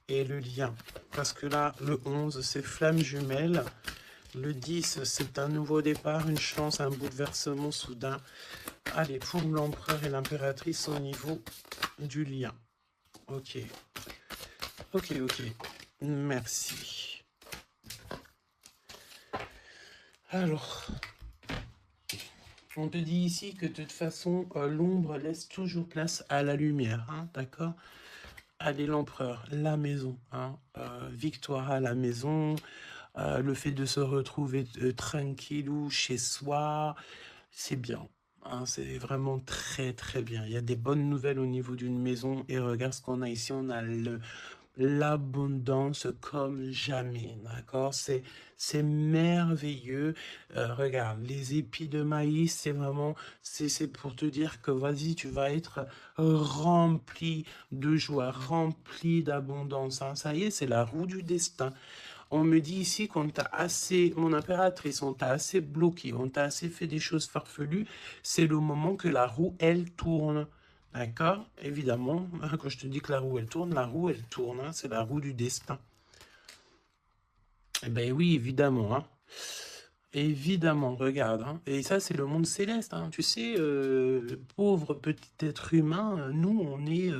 Et le lien. Parce que là, le 11, c'est flamme jumelle. Le 10, c'est un nouveau départ, une chance, un bouleversement soudain. Allez, pour l'empereur et l'impératrice au niveau du lien. Ok. Ok, ok. Merci. Alors, on te dit ici que de toute façon, l'ombre laisse toujours place à la lumière. Hein, d'accord? Allez, l'empereur, la maison. Hein, victoire à la maison. Le fait de se retrouver tranquillou chez soi, c'est bien. Hein, c'est vraiment très très bien. Il y a des bonnes nouvelles au niveau d'une maison. Et regarde ce qu'on a ici. On a l'abondance comme jamais. D'accord? C'est merveilleux. Regarde, les épis de maïs, c'est vraiment, c'est pour te dire que vas-y, tu vas être rempli de joie, rempli d'abondance. Hein. Ça y est, c'est la roue du destin. On me dit ici qu'on t'a assez, mon impératrice, on t'a assez bloqué, on t'a assez fait des choses farfelues. C'est le moment que la roue, elle tourne. D'accord? Évidemment, quand je te dis que la roue, elle tourne, hein, c'est la roue du destin. Eh ben oui, évidemment. Hein. Évidemment, regarde. Hein. Et ça, c'est le monde céleste. Hein. Tu sais, pauvre petit être humain, nous, on est...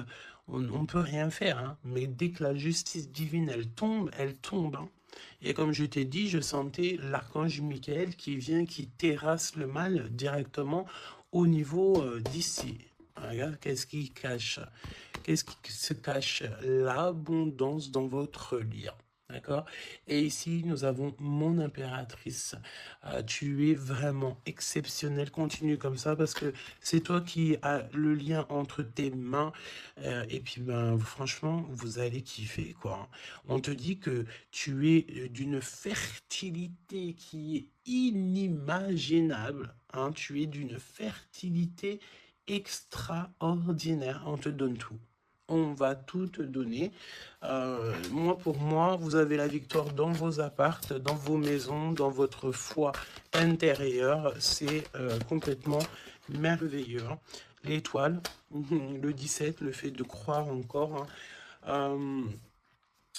on peut rien faire. Hein. Mais dès que la justice divine, elle tombe, elle tombe. Hein. Et comme je t'ai dit, je sentais l'archange Michael qui vient, qui terrasse le mal directement au niveau d'ici. Regarde, qu'est-ce qui cache? Qu'est-ce qui se cache? L'abondance dans votre lien. D'accord? Et ici, nous avons mon impératrice. Tu es vraiment exceptionnel. Continue comme ça parce que c'est toi qui as le lien entre tes mains. Et puis, ben, franchement, vous allez kiffer, quoi. On te dit que tu es d'une fertilité qui est inimaginable. Hein? Tu es d'une fertilité extraordinaire. On te donne tout. On va tout te donner. Moi, pour moi, vous avez la victoire dans vos appartes, dans vos maisons, dans votre foi intérieure. C'est complètement merveilleux. Hein. L'étoile, le 17, le fait de croire encore. Hein.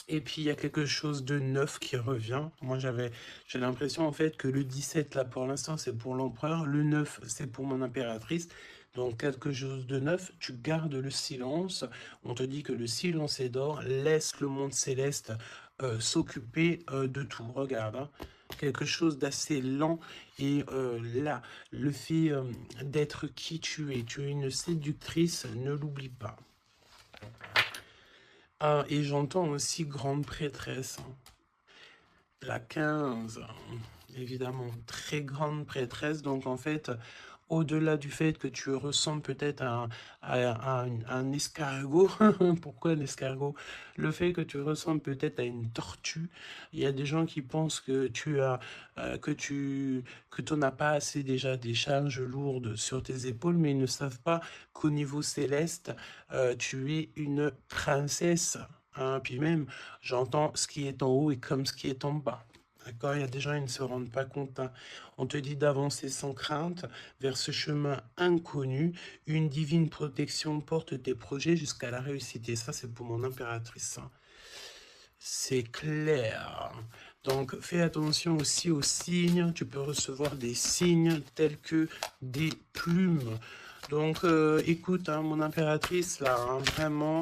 Et puis, il y a quelque chose de neuf qui revient. Moi, j'ai l'impression, en fait, que le 17, là, pour l'instant, c'est pour l'empereur. Le 9, c'est pour mon impératrice. Donc, quelque chose de neuf. Tu gardes le silence. On te dit que le silence est d'or. Laisse le monde céleste s'occuper de tout. Regarde, hein. Quelque chose d'assez lent. Et là, le fait d'être qui tu es une séductrice, ne l'oublie pas. Ah, et j'entends aussi grande prêtresse. Hein. La 15, évidemment, très grande prêtresse. Donc, en fait, au-delà du fait que tu ressembles peut-être à un escargot, pourquoi un escargot? Le fait que tu ressembles peut-être à une tortue. Il y a des gens qui pensent que tu n'as pas assez déjà des charges lourdes sur tes épaules, mais ils ne savent pas qu'au niveau céleste, tu es une princesse. Hein. Puis même, j'entends ce qui est en haut et comme ce qui est en bas. D'accord? Il y a des gens, ils ne se rendent pas compte. Hein. On te dit d'avancer sans crainte vers ce chemin inconnu. Une divine protection porte tes projets jusqu'à la réussite. Et ça, c'est pour mon impératrice. Hein. C'est clair. Donc, fais attention aussi aux signes. Tu peux recevoir des signes tels que des plumes. Donc, écoute, hein, mon impératrice, là, hein, vraiment...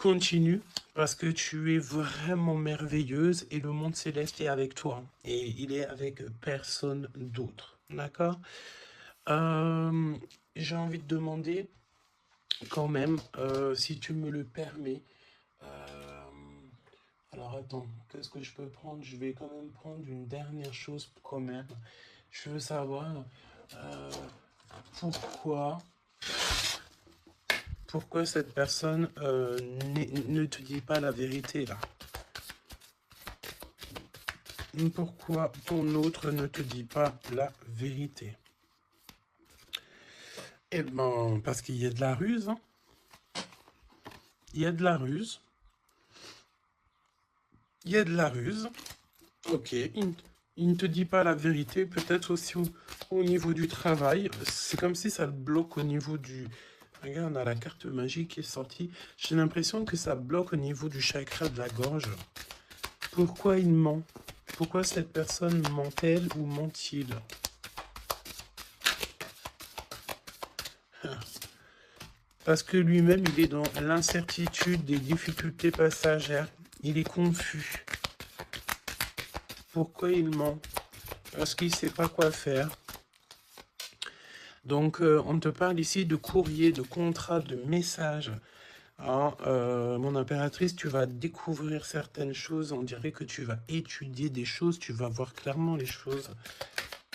Continue, parce que tu es vraiment merveilleuse et le monde céleste est avec toi. Et il est avec personne d'autre. D'accord? Euh, j'ai envie de demander quand même, si tu me le permets. euh, alors attends, qu'est-ce que je peux prendre? Je vais quand même prendre une dernière chose quand même. Je veux savoir euh, pourquoi, pourquoi cette personne ne te dit pas la vérité là. Pourquoi ton autre ne te dit pas la vérité? Eh ben, parce qu'il y a de la ruse. Hein. Il y a de la ruse. Il y a de la ruse. Ok. Il ne te dit pas la vérité. Peut-être aussi au niveau du travail. C'est comme si ça le bloque au niveau du... Regarde, on a la carte magique qui est sortie. J'ai l'impression que ça bloque au niveau du chakra de la gorge. Pourquoi il ment? Pourquoi cette personne ment-elle ou ment-il? Parce que lui-même, il est dans l'incertitude des difficultés passagères. Il est confus. Pourquoi il ment? Parce qu'il ne sait pas quoi faire. Donc, on te parle ici de courrier, de contrat, de message. Hein, mon impératrice, tu vas découvrir certaines choses. On dirait que tu vas étudier des choses. Tu vas voir clairement les choses.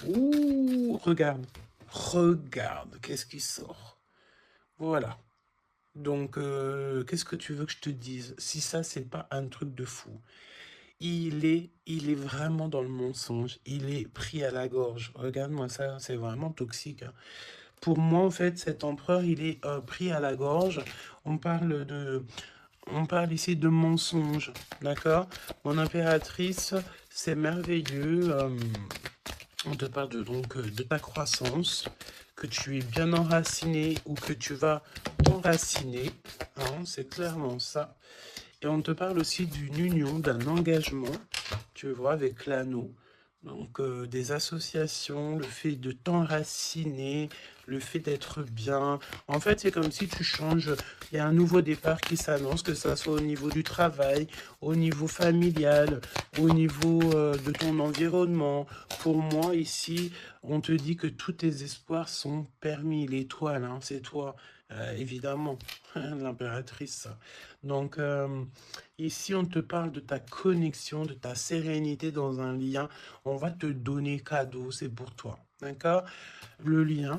Ouh, regarde. Regarde, qu'est-ce qui sort? Voilà. Donc, qu'est-ce que tu veux que je te dise? Si ça, c'est pas un truc de fou. Il est vraiment dans le mensonge. Il est pris à la gorge. Regarde-moi ça, c'est vraiment toxique. Hein. Pour moi, en fait, cet empereur, il est pris à la gorge. On parle on parle ici de mensonge, d'accord? Mon impératrice, c'est merveilleux. On te parle de ta croissance, que tu es bien enraciné ou que tu vas t'enraciner. Hein, c'est clairement ça. Et on te parle aussi d'une union, d'un engagement, tu vois, avec l'anneau. Donc, des associations, le fait de t'enraciner, le fait d'être bien. En fait, c'est comme si tu changes. Il y a un nouveau départ qui s'annonce, que ça soit au niveau du travail, au niveau familial, au niveau de ton environnement. Pour moi, ici, on te dit que tous tes espoirs sont permis. L'étoile, hein, c'est toi, évidemment, l'impératrice. Donc, ici, on te parle de ta connexion, de ta sérénité dans un lien. On va te donner cadeau, c'est pour toi. D'accord? Le lien.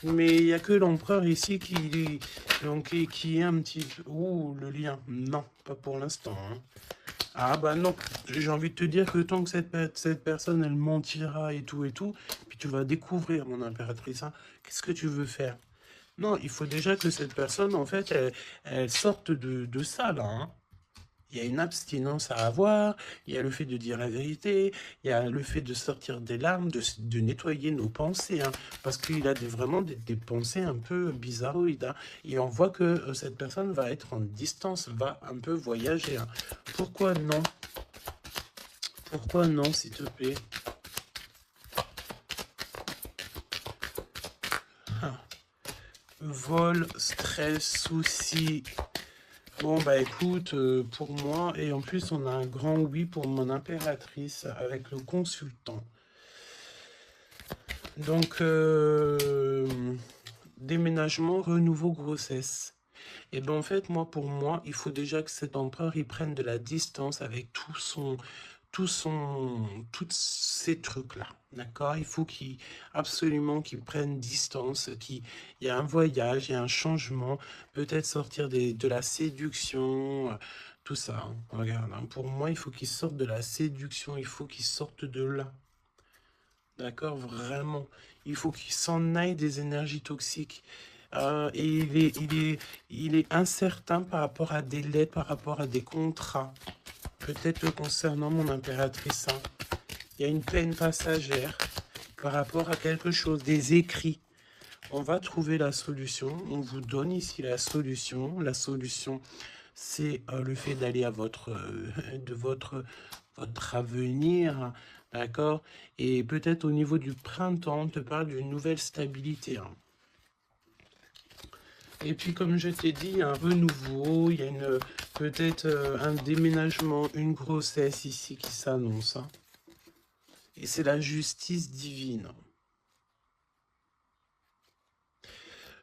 Mais il n'y a que l'empereur ici qui est un petit peu... Ouh, le lien. Non, pas pour l'instant. Hein. Ah bah non, j'ai envie de te dire que tant que cette personne, elle mentira et tout, puis tu vas découvrir, mon impératrice, hein, qu'est-ce que tu veux faire? Non, il faut déjà que cette personne, en fait, elle sorte de ça, là. Hein. Il y a une abstinence à avoir, il y a le fait de dire la vérité, il y a le fait de sortir des larmes, de nettoyer nos pensées, hein, parce qu'il a vraiment des pensées un peu bizarroïdes. Hein, et on voit que cette personne va être en distance, va un peu voyager. Hein. Pourquoi non? Pourquoi non, s'il te plaît? Ah. Vol, stress, soucis. Bon, bah écoute, pour moi, et en plus, on a un grand oui pour mon impératrice avec le consultant. Donc, déménagement, renouveau, grossesse. Et ben en fait, pour moi, il faut déjà que cet empereur, il prenne de la distance avec tous ces trucs-là. D'accord? Il faut absolument qu'il prenne distance, il y a un voyage, il y a un changement, peut-être sortir de la séduction, tout ça. Hein. Regarde, hein, pour moi, il faut qu'il sorte de la séduction, il faut qu'il sorte de là. D'accord? Vraiment. Il faut qu'il s'en aille des énergies toxiques. Et il est incertain par rapport à des lettres, par rapport à des contrats. Peut-être concernant mon impératrice. Hein. Il y a une peine passagère par rapport à quelque chose, des écrits. On va trouver la solution. On vous donne ici la solution. La solution, c'est le fait d'aller à votre avenir, d'accord? Et peut-être au niveau du printemps, on te parle d'une nouvelle stabilité. Hein. Et puis, comme je t'ai dit, un renouveau, il y a peut-être un déménagement, une grossesse ici qui s'annonce. Hein. Et c'est la justice divine.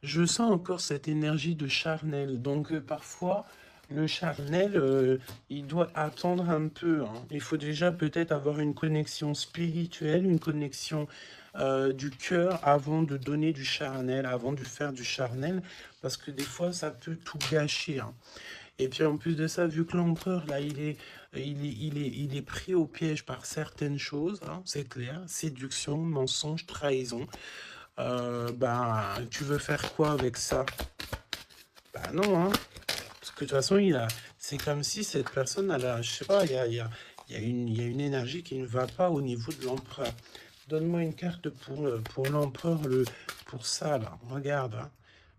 Je sens encore cette énergie de charnel. Donc, parfois, le charnel, il doit attendre un peu. Hein. Il faut déjà peut-être avoir une connexion spirituelle, une connexion du cœur avant de donner du charnel, avant de faire du charnel, parce que des fois, ça peut tout gâcher. Hein. Et puis en plus de ça, vu que l'empereur, là, il est pris au piège par certaines choses, hein, c'est clair, séduction, mensonge, trahison, tu veux faire quoi avec ça? Bah non, hein, parce que de toute façon, c'est comme si cette personne, je sais pas, il y a une énergie qui ne va pas au niveau de l'empereur. Donne-moi une carte pour l'empereur, pour ça, là, regarde, hein,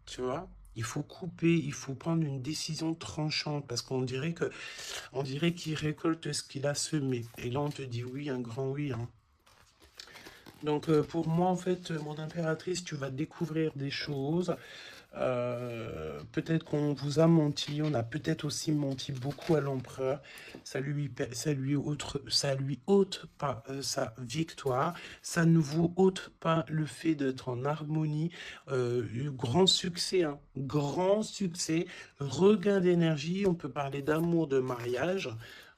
tu vois? Il faut couper, il faut prendre une décision tranchante parce on dirait qu'il récolte ce qu'il a semé. Et là, on te dit oui, un grand oui. Hein. Donc, pour moi, en fait, mon impératrice, tu vas découvrir des choses. Peut-être qu'on vous a menti, on a peut-être aussi menti beaucoup à l'empereur. Ça lui ôte pas sa victoire, ça ne vous ôte pas le fait d'être en harmonie. Grand succès, hein, grand succès, regain d'énergie. On peut parler d'amour, de mariage.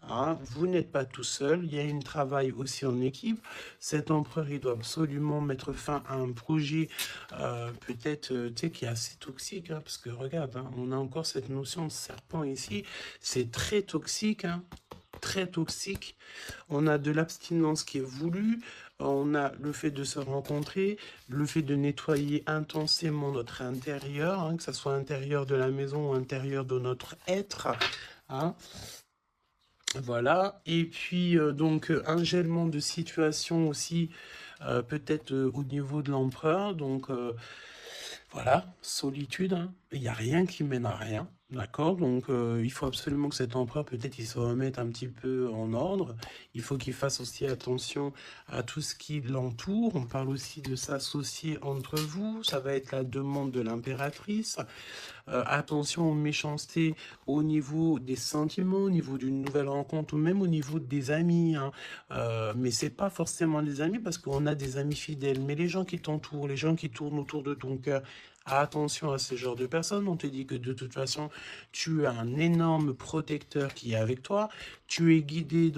Hein, vous n'êtes pas tout seul, il y a un travail aussi en équipe. Cet empereur, il doit absolument mettre fin à un projet peut-être tu sais, qui est assez toxique, hein, parce que regarde, hein, on a encore cette notion de serpent ici, c'est très toxique, hein, très toxique. On a de l'abstinence qui est voulue, on a le fait de se rencontrer, le fait de nettoyer intensément notre intérieur, hein, que ce soit intérieur de la maison ou intérieur de notre être. Hein. Voilà, et puis donc un gèlement de situation aussi, peut-être au niveau de l'empereur, donc voilà, solitude, hein. Il n'y a rien qui mène à rien, d'accord? Donc il faut absolument que cet empereur, peut-être, il se remette un petit peu en ordre. Il faut qu'il fasse aussi attention à tout ce qui l'entoure. On parle aussi de s'associer entre vous. Ça va être la demande de l'impératrice. Attention aux méchancetés au niveau des sentiments, au niveau d'une nouvelle rencontre ou même au niveau des amis. Hein. Mais c'est pas forcément des amis parce qu'on a des amis fidèles. Mais les gens qui t'entourent, les gens qui tournent autour de ton cœur, attention à ce genre de personnes. On te dit que de toute façon, tu as un énorme protecteur qui est avec toi. Tu es guidé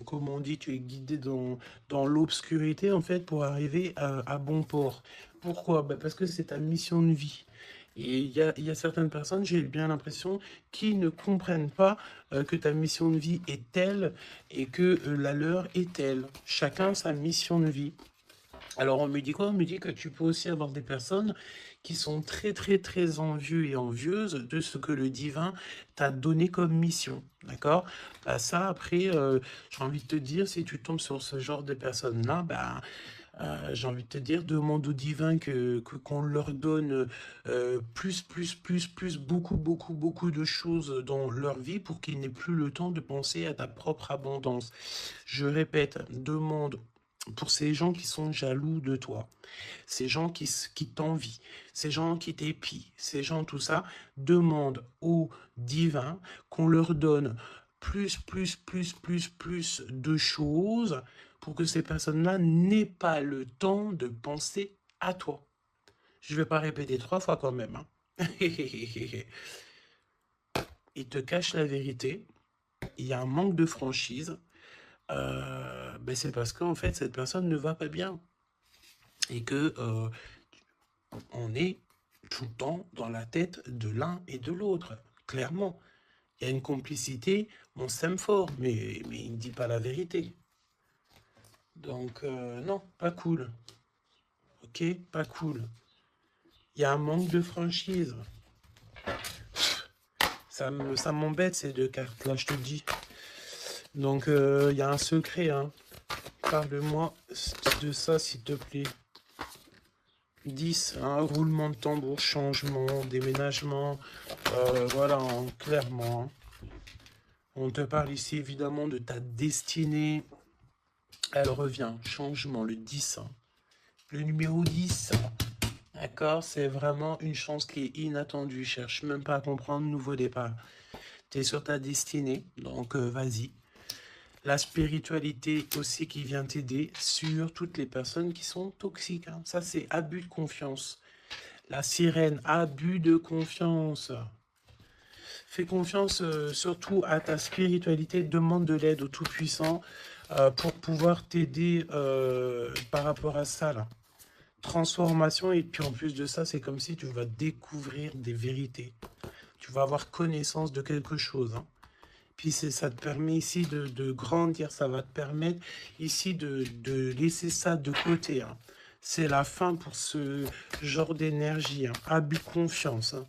comment on dit, tu es guidé dans l'obscurité en fait pour arriver à bon port. Pourquoi? Parce que c'est ta mission de vie. Et il y a certaines personnes, j'ai bien l'impression, qui ne comprennent pas que ta mission de vie est telle et que la leur est telle. Chacun sa mission de vie. Alors on me dit quoi? On me dit que tu peux aussi avoir des personnes qui sont très très très envieux et envieuses de ce que le divin t'a donné comme mission. D'accord? Ça après, j'ai envie de te dire, si tu tombes sur ce genre de personnes-là, j'ai envie de te dire, demande au divin qu'on leur donne beaucoup, beaucoup, beaucoup de choses dans leur vie pour qu'ils n'aient plus le temps de penser à ta propre abondance. Je répète, demande pour ces gens qui sont jaloux de toi, ces gens qui t'envient, ces gens qui t'épient, ces gens, tout ça, demande au divin qu'on leur donne plus de choses pour que ces personnes-là n'aient pas le temps de penser à toi. Je ne vais pas répéter 3 fois quand même. Hein. Il te cache la vérité. Il y a un manque de franchise. C'est parce qu'en fait, cette personne ne va pas bien. Et que on est tout le temps dans la tête de l'un et de l'autre. Clairement. Il y a une complicité, on s'aime fort, mais il ne dit pas la vérité. Donc, non, pas cool. Ok, pas cool. Il y a un manque de franchise. Ça m'embête ces 2 cartes-là, je te dis. Donc, il y a un secret, hein. Parle-moi de ça, s'il te plaît. 10, hein, roulement de tambour, changement, déménagement. Voilà, hein, clairement. Hein. On te parle ici, évidemment, de ta destinée. Elle revient, changement, le 10. Hein. Le numéro 10. d'accord? C'est vraiment une chance qui est inattendue. Cherche même pas à comprendre, nouveau départ. Tu es sur ta destinée, donc vas-y. La spiritualité aussi qui vient t'aider sur toutes les personnes qui sont toxiques, hein. Ça, c'est abus de confiance. La sirène, abus de confiance. Fais confiance surtout à ta spiritualité, demande de l'aide au Tout-Puissant pour pouvoir t'aider par rapport à ça, là. Transformation, et puis en plus de ça, c'est comme si tu vas découvrir des vérités. Tu vas avoir connaissance de quelque chose, hein. Puis ça te permet ici de grandir, ça va te permettre ici de laisser ça de côté, hein. C'est la fin pour ce genre d'énergie, hein. Abus de confiance, hein.